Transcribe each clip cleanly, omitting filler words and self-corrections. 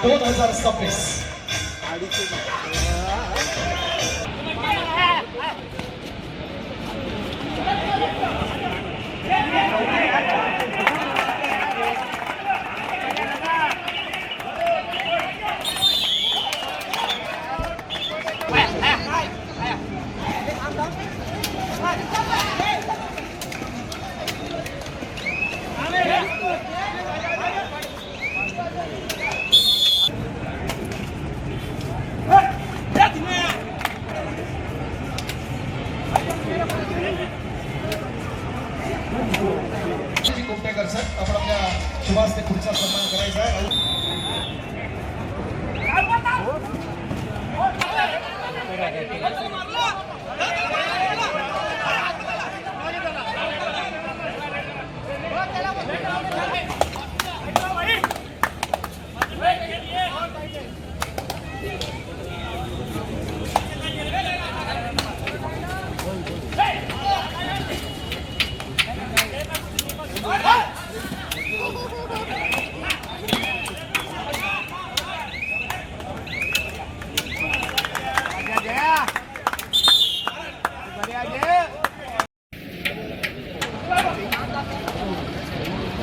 2026. Kumtekar sir आपण आपल्या शुभास्ते पुढचा सन्मान करायचा आहे.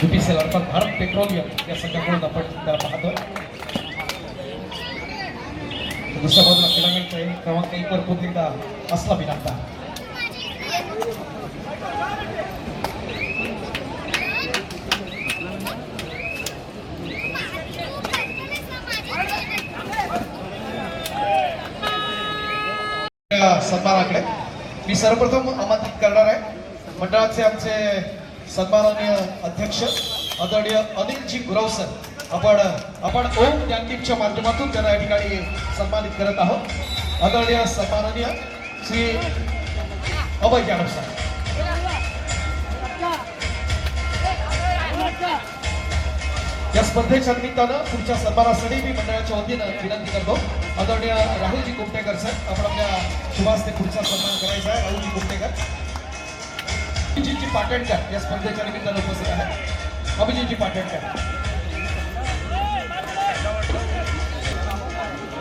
UPCL अर्थात भारत पेट्रोलियम या संघाकडून आपण त्याला पाहतो. दुसऱ्या बाजूला खेळाडूंचे क्रमांक 1 वर पुन्हा एकदा असला विनाता. सन्मानाकडे मी सर्वप्रथम आमंत्रित करणार आहे मंडळाचे आमचे सन्माननीय अध्यक्ष आदरणीय अनिलजी गुरव सर. आपण ओम ज्ञानदीपच्या माध्यमातून त्यांना या ठिकाणी सन्मानित करत आहोत. आदरणीय सन्माननीय श्री अभय जाधव सर. या स्पर्धेच्या निमित्तानं पुढच्या सन्मानासाठी मी मंडळाच्या वतीनं विनंती करतो आदरणीय राहुलजी कुमटेकर सर. आपण आपल्या शुभास्ते पुढचा सन्मान करायचा आहे. राहुलजी कुमटेकर अभिजितजी पाटणकर या स्पर्धेच्या निमित्तानं उपस्थित आहेत. अभिजितजी पाटणकर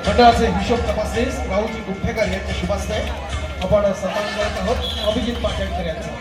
मंडळाचे हिशोब तपासनीस राहुलजी कुमटेकर यांच्या शुभास्ते आपण सन्मान करत आहोत. अभिजित पाटणकर यांचा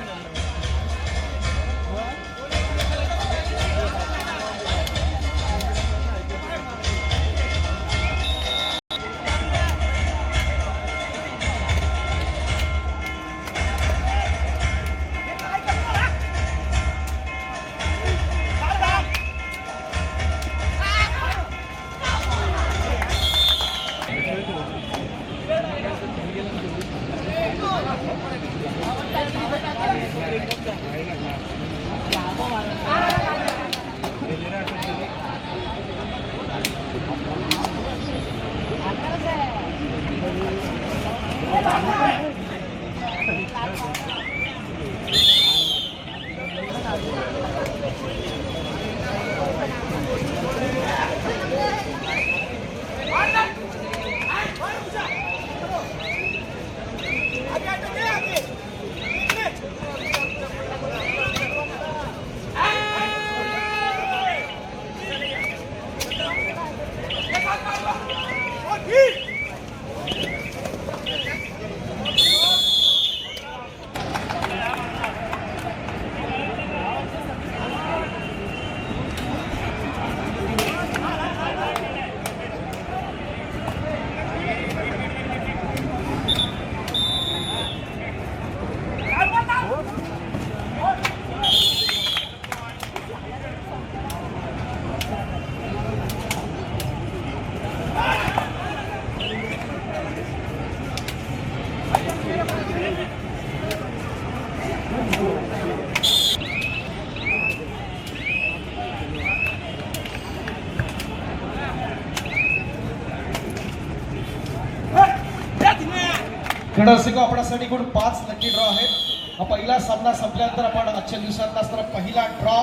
क्रीडारसिको आपल्यासाठी एकूण 5 लकी ड्रॉ आहेत. हा पहिला सामना संपल्यानंतर आपण आजच्या दिवसात असणारा पहिला ड्रॉ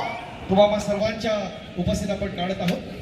तुम्हाला सर्वांच्या उपस्थित आपण काढत आहोत.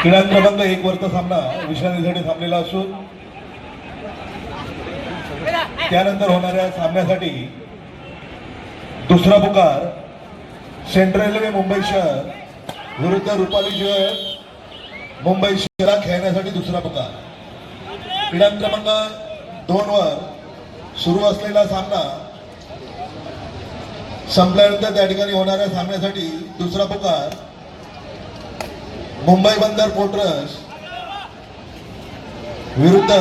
क्रीडा क्रमांक 1 वरचा सामना विश्रांतीसाठी थांबलेला असून त्यानंतर होणाऱ्या सामन्यासाठी दुसरा पुकार सेंट्रल रेल्वे मुंबई शहर विरुद्ध रुपाली ज्वेलर्स मुंबई शहरात खेळण्यासाठी दुसरा पुकार. क्रीडा क्रमांक 2 वर सुरू असलेला सामना संपल्यानंतर त्या ठिकाणी होणाऱ्या सामन्यासाठी दुसरा पुकार मुंबई बंदर पोर्टर्स विरुद्ध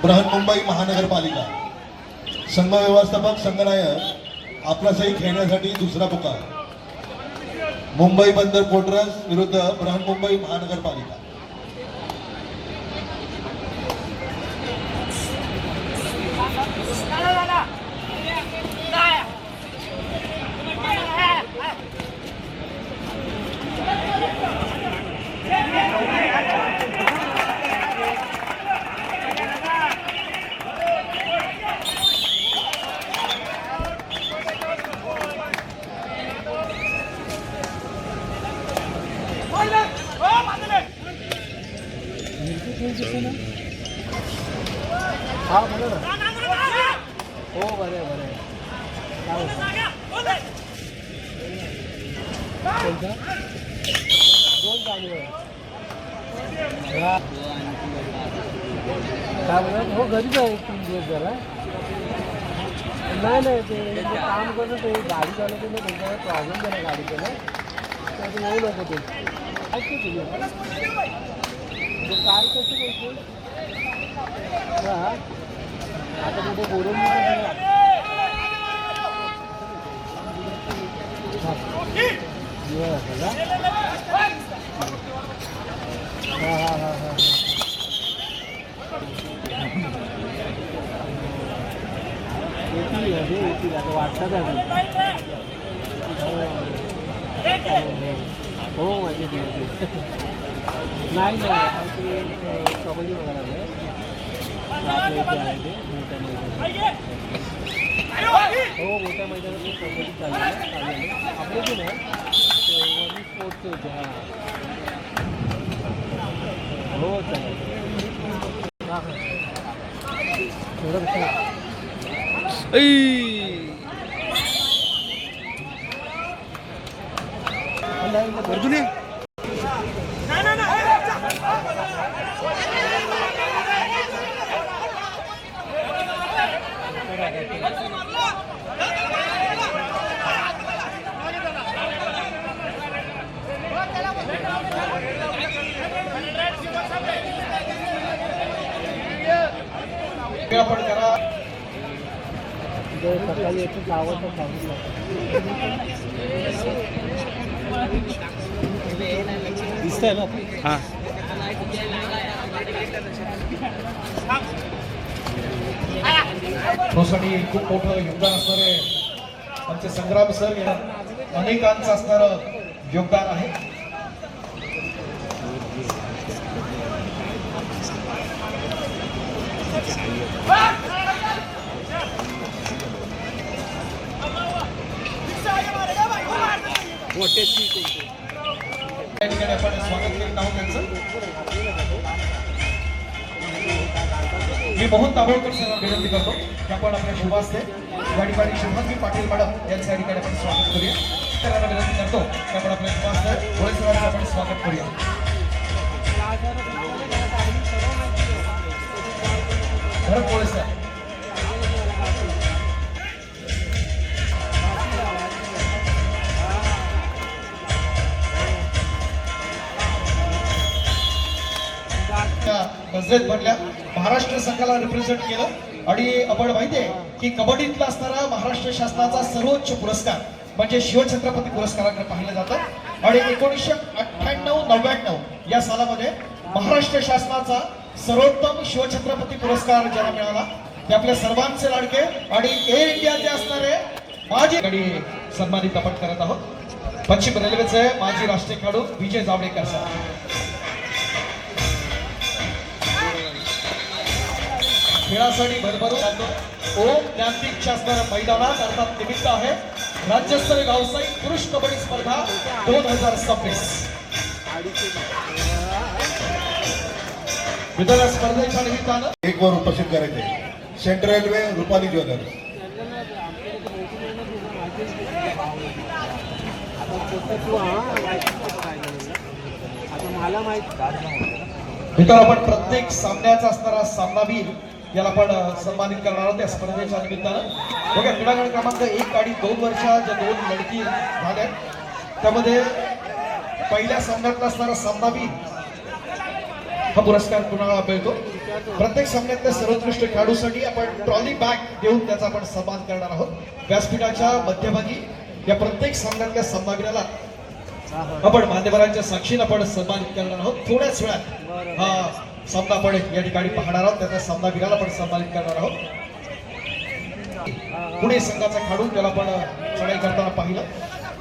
बृहन्मुंबई महानगरपालिका. संघ व्यवस्थापक संघनायक आपला सही खेळण्यासाठी दुसरा पुकार मुंबई बंदर पोर्टर्स विरुद्ध बृहन्मुंबई महानगरपालिका. हा बोला ना. हो बरे बरे. दोन चालू आहे. काय बोलत हो घरीच आहे 3 दिवस झाला. नाही नाही ते काम करत ते गाडी चालवते ना त्यांचा प्रॉब्लेम झाला गाडीचा ना तर ते येऊ नको ते ऐकते तुझी काय कसं बोलतो हां आता कुठे बोलून हां हां हां हां येतील आता वाटतात हो माझी नाही नाही ते कबड्डी बघायला आहे हो मोठ्या मैदानात कबड्डी चालली आपले जे नाही वरली स्पोर्टचे होते हां हो चालेल हां थोडं कसं अर्जुन आपण करा सकाळी येतं आवडतं सांगितलं दिसतंय ना हां त्यासाठी खूप मोठं योगदान असणारे आमचे संग्राम सर या अनेकांचं असणारं योगदान आहे. आपण स्वागत करीत आहोत त्यांचं. मी मोहन दाभोळकर सर विनंती करतो की आपण आपल्या शुभास्ते या ठिकाणी शुभांगी पाटील मॅडम यांच्या ठिकाणी आपण स्वागत करूया. त्यांना विनंती करतो की आपण आपल्या शुभास्ते भोळे सरांचं आपण स्वागत करूया. भरत भोळे सर नजरेत भरल्या. महाराष्ट्र संघाला रिप्रेझेंट केलं आणि आपण माहितीये की कबड्डीतला असणारा महाराष्ट्र शासनाचा सर्वोच्च पुरस्कार म्हणजे शिवछत्रपती पुरस्काराकडे पाहिलं जातं आणि 1998-99 या सालामध्ये महाराष्ट्र शासनाचा सर्वोत्तम शिवछत्रपती पुरस्कार ज्याला मिळाला ते आपल्या सर्वांचे लाडके आणि एअर इंडियाचे असणारे माजी गाडी सन्मानित आपण करत आहोत. पश्चिम रेल्वेचे माजी राष्ट्रीय खेळाडू विजय जावडेकर सर. खेळासाठी भरभरून जातो. ओम ज्ञानदीपच्या असणाऱ्या मैदानात अर्थात निमित्त आहे राज्यस्तरीय व्यावसायिक पुरुष कबड्डी स्पर्धा 2026. मित्रांनो स्पर्धेच्या निमित्तानं एक वर उपस्थित करायचे सेंट्रल रेल्वे रुपाली ज्वेलर्स. आता मला माहिती मित्रांनो आपण प्रत्येक सामन्याचा असणारा सामनावीर याला आपण सन्मानित करणार आहोत या स्पर्धेच्या निमित्तानं. बघा क्रीडांगण क्रमांक 1 आणि 2 वरच्या ज्या 2 लढती झाल्या त्यामध्ये पहिल्या सामन्यातला असणारा सामनावीर हा पुरस्कार कुणाला मिळतो. प्रत्येक सामन्यातल्या सर्वोत्कृष्ट खेळाडूसाठी आपण ट्रॉली बॅग देऊन त्याचा आपण सन्मान करणार आहोत. व्यासपीठाच्या मध्यभागी या प्रत्येक सामन्यातल्या सामनावीराला आपण मान्यवरांच्या साक्षीने आपण सन्मानित करणार आहोत. थोड्याच वेळात हा सामना आपण या ठिकाणी पाहणार आहोत. त्याच्या सामनावीराला आपण सन्मानित करणार आहोत. पुणे संघाचा खेळाडू त्याला आपण चढाई करताना पाहिलं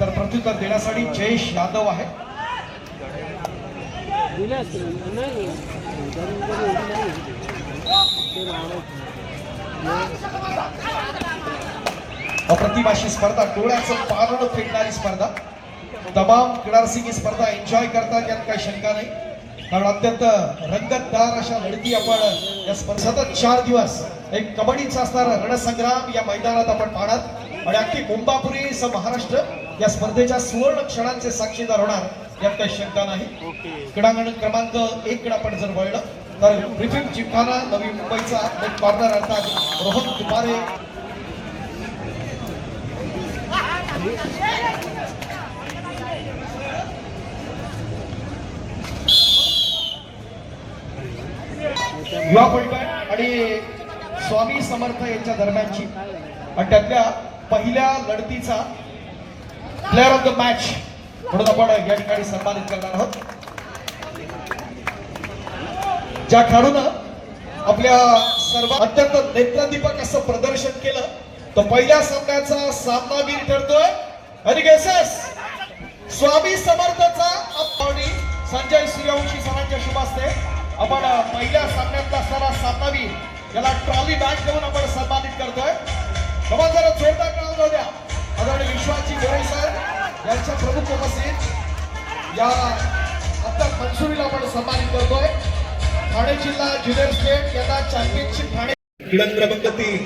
तर प्रत्युत्तर देण्यासाठी जयेश यादव आहे. अप्रतिम अशी स्पर्धा, डोळ्याचं पारण फेकणारी स्पर्धा. तमाम क्रीडारसिक ही स्पर्धा एन्जॉय करतात यात काही शंका नाही. कारण अत्यंत रंगतदार अशा लढती आपण या स्पर्धेत सतत 4 दिवस एक कबड्डीचा असणारा रणसंग्राम या मैदानात आपण पाहणार आणि अख्खी मुंबापुरी सह महाराष्ट्र या स्पर्धेच्या सुवर्ण क्षणांचे साक्षीदार होणार यात काही शंका नाही. क्रीडांगण क्रमांक 1 कडे आपण जर वळलं तर रिफिल जिमखाना नवी मुंबईचा एक कॉर्नर अर्थात रोहन दुपारे युवा पलटण आणि स्वामी समर्थ यांच्या दरम्यानची आणि त्यातल्या पहिल्या लढतीचा प्लेअर ऑफ द मॅच म्हणून आपण या ठिकाणी सन्मानित करणार आहोत. ज्या खेळाडूनं आपल्या सर्व अत्यंत नेत्रदीपक असं प्रदर्शन केलं तो पहिल्या सामन्याचा सामनावीर ठरतोय आणि गेसेस स्वामी समर्थचा अपॉर्डी संजय सूर्यवंशी सरांच्या शुभ हस्ते आपण पहिल्या सामन्यातला असणारा सामनावीर याला ट्रॉली बॅग देऊन आपण सन्मानित करतोय. बाबा जरा जोरदार टाळ्या जाऊ द्या. आदरणीय विश्वाची गोरे सर यांच्या प्रमुख उपस्थित या आता मंजुरीला आपण सन्मानित करतोय. ठाणे जिल्हा ज्युनियर स्टेट यंदा चॅम्पियनशिप ठाणे. क्रीडा क्रमांक 3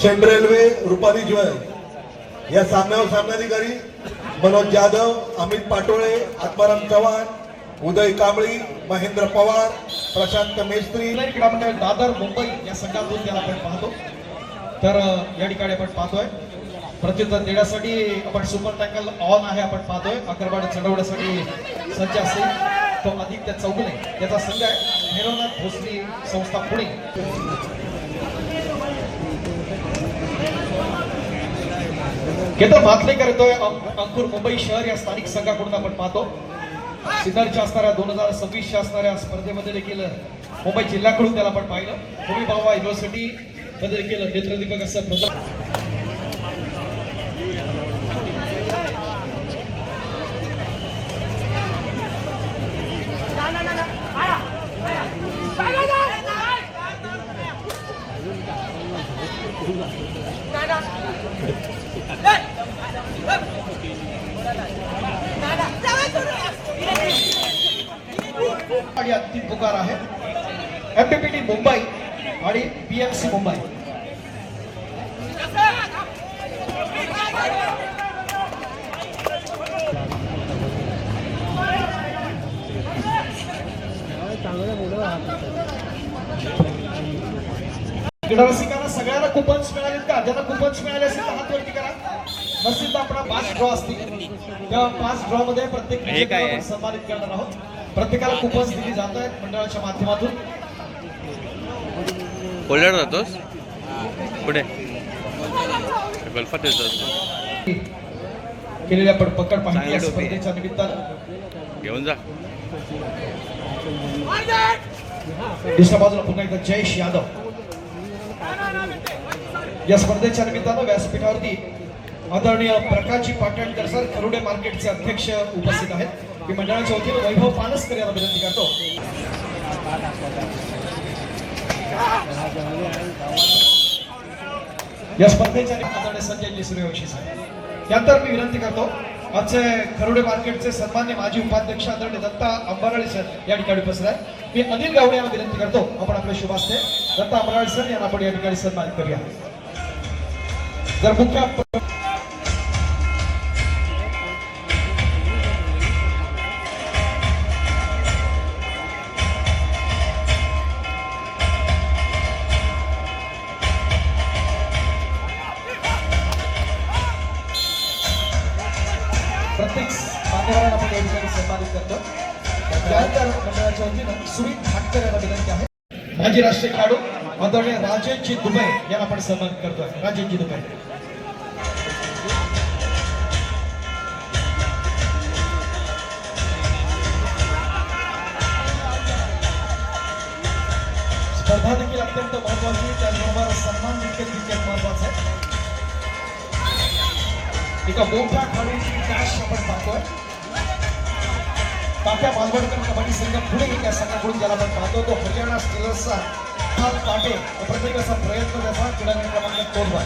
सेंट्रल रेल्वे रुपाली ज्वेलर्स या सामन्यावर सामनाधिकारी मनोज जाधव, अमित पाटोळे, आत्माराम चव्हाण, उदय कांबळी, महेंद्र पवार, प्रशांत मेस्त्री. क्रीडा मंडळ दादर मुंबई या संघातून त्याला आपण पाहतो. तर या ठिकाणी आपण पाहतोय प्रत्युत्तर देण्यासाठी आपण सुपर टॅकल ऑन आहे आपण पाहतोय. अकरवाड चढवण्यासाठी सज्ज असेल तो आदित्य चौगुले याचा संघ आहे. भैरवनाथ भोसले संस्था पुणे. केतन भातलेकर येतोय अंकुर मुंबई शहर या स्थानिक संघाकडून आपण पाहतो. सिन्नरच्या असणाऱ्या 2026च्या असणाऱ्या स्पर्धेमध्ये देखील मुंबई जिल्ह्याकडून त्याला आपण पाहिलं. होमी भावा युनिव्हर्सिटी मध्ये देखील नेत्रदीपक असं प्रदर्शन. आणि अंतिम पुकार आहे एमपीपीटी मुंबई आणि बीएमसी मुंबई. क्रीडारसिकांना सगळ्यांना कुपन्स मिळालेत का? ज्यांना कुपन्स मिळाले असेल तर हात वरती करा. नसेल तर आपण 5 ड्रॉ असतील त्या 5 ड्रॉ मध्ये प्रत्येक विजेत्याला आपण सन्मानित करणार आहोत. प्रत्येकाला कुपन्स दिली जात आहेत मंडळाच्या माध्यमातून. होल्डर जातोस पुढे गल्फात येतोस केलेल्या आपण पकड पाहिजे स्पर्धेच्या निमित्तानं घेऊन जा. दुसऱ्या बाजूला पुन्हा एकदा जयेश यादव या स्पर्धेच्या निमित्तानं व्यासपीठावरती आदरणीय प्रकाशजी पाटणकर सर करुडे मार्केटचे अध्यक्ष उपस्थित आहेत. मी मंडळाच्या वतीने वैभव पानसकर यांना विनंती करतो. या स्पर्धेच्या निमित्ताने संजय सूर्यवंशी सर यानंतर मी विनंती करतो आजचे खरोडे मार्केटचे सन्मान्य माजी उपाध्यक्ष आदरणीय दत्ता अंबाराळे सर या ठिकाणी उपस्थित आहेत. मी अनिल गावडे यांना विनंती करतो आपण आपले शुभ हस्ते दत्ता अंबाराळे सर यांना आपण या ठिकाणी सन्मानित करूया. जर मुख्य प्रत्येक मान्यवरांना आपण या ठिकाणी सन्मानित करतो. त्यानंतर मंडळाच्या वतीनं सुमित ठाकरे यांना विनंती आहे. माजी राष्ट्रीय खेळाडू आदरणीय राजेशजी दुबे यांना आपण सन्मानित करतोय. राजेशजी दुबे स्पर्धा देखील अत्यंत महत्वाची, त्याचबरोबर सन्मान देखील तितक्यात महत्वाचा आहे. एका मोठ्या खेळाडूची डॅश आपण पाहतोय. तात्या मालवणकर कबड्डी संघ पुणे या संघाकडून ज्याला आपण पाहतो तो हरियाणा स्टीलर्सचा काटे प्रत्येकाचा प्रयत्न त्याचा क्रीडांगण क्रमांक 2 वर